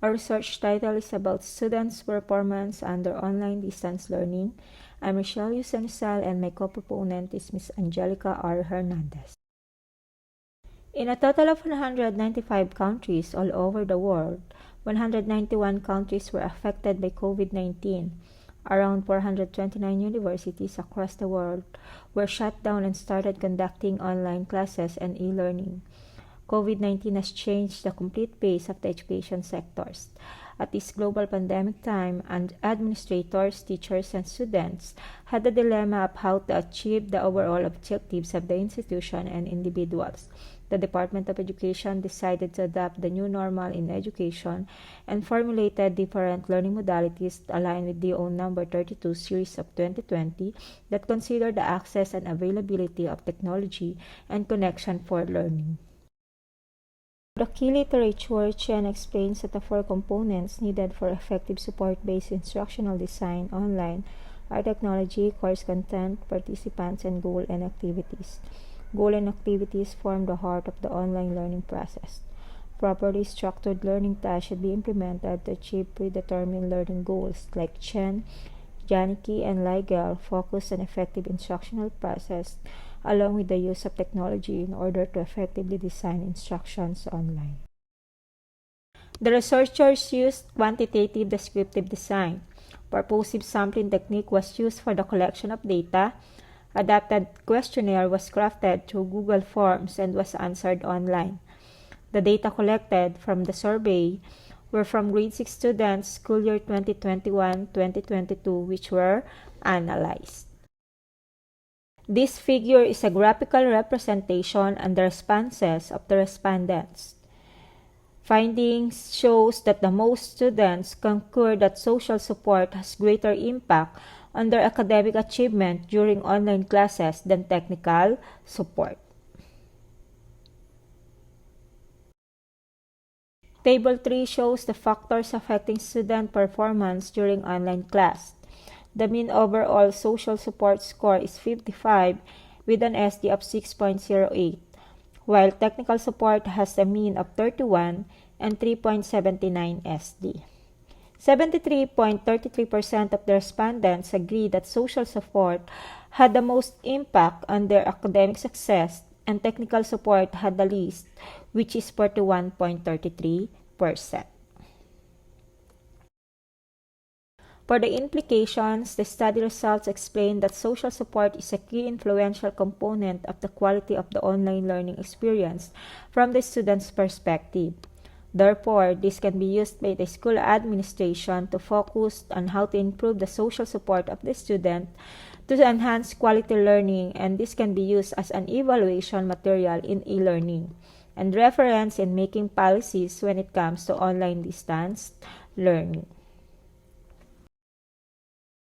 Our research title is about students' performance under online distance learning. I'm Rochelle Yusenisal and my co-proponent is Ms. Angelica R. Hernandez. In a total of 195 countries all over the world, 191 countries were affected by COVID-19. Around 429 universities across the world were shut down and started conducting online classes and e-learning. COVID-19 has changed the complete pace of the education sectors. At this global pandemic time, and administrators, teachers, and students had the dilemma of how to achieve the overall objectives of the institution and individuals. The Department of Education decided to adapt the new normal in education and formulated different learning modalities aligned with DO number 32 series of 2020 that consider the access and availability of technology and connection for learning. The key literature, Chen explains that the four components needed for effective support-based instructional design online are technology, course content, participants, and goal and activities. Goal and activities form the heart of the online learning process. Properly structured learning tasks should be implemented to achieve predetermined learning goals, like Chen, Janicki, and Ligel focus on effective instructional process along with the use of technology in order to effectively design instructions online. The researchers used quantitative descriptive design. Purposive sampling technique was used for the collection of data. Adapted questionnaire was crafted through Google Forms and was answered online. The data collected from the survey were from grade 6 students school year 2021-2022 which were analyzed. This figure is a graphical representation and the responses of the respondents. Findings shows that the most students concur that social support has greater impact on their academic achievement during online classes than technical support. Table 3 shows the factors affecting student performance during online class. The mean overall social support score is 55 with an SD of 6.08, while technical support has a mean of 31 and 3.79 SD. 73.33% of the respondents agree that social support had the most impact on their academic success and technical support had the least, which is 41.33%. For the implications, the study results explain that social support is a key influential component of the quality of the online learning experience from the student's perspective. Therefore, this can be used by the school administration to focus on how to improve the social support of the student to enhance quality learning, and this can be used as an evaluation material in e-learning and reference in making policies when it comes to online distance learning.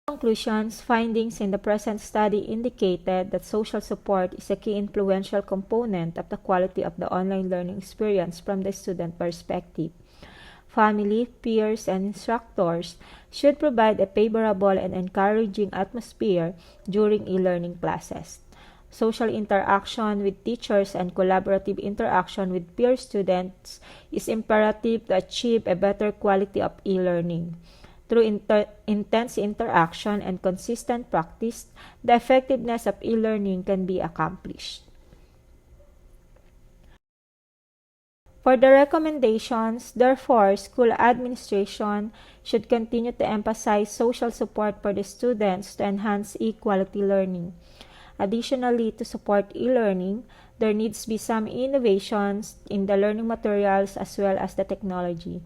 Conclusions, findings in the present study indicated that social support is a key influential component of the quality of the online learning experience from the student perspective. Family, peers, and instructors should provide a favorable and encouraging atmosphere during e-learning classes. Social interaction with teachers and collaborative interaction with peer students is imperative to achieve a better quality of e-learning. Through intense interaction and consistent practice, the effectiveness of e-learning can be accomplished. For the recommendations, therefore, school administration should continue to emphasize social support for the students to enhance e-quality learning. Additionally, to support e-learning, there needs to be some innovations in the learning materials as well as the technology,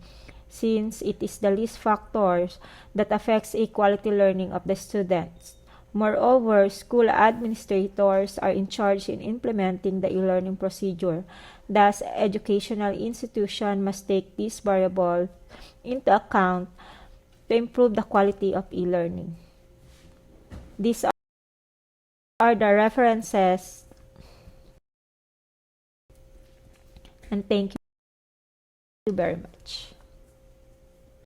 since it is the least factors that affects equality learning of the students. Moreover, school administrators are in charge in implementing the e-learning procedure. Thus, educational institution must take this variable into account to improve the quality of e-learning. These are the references, and thank you very much.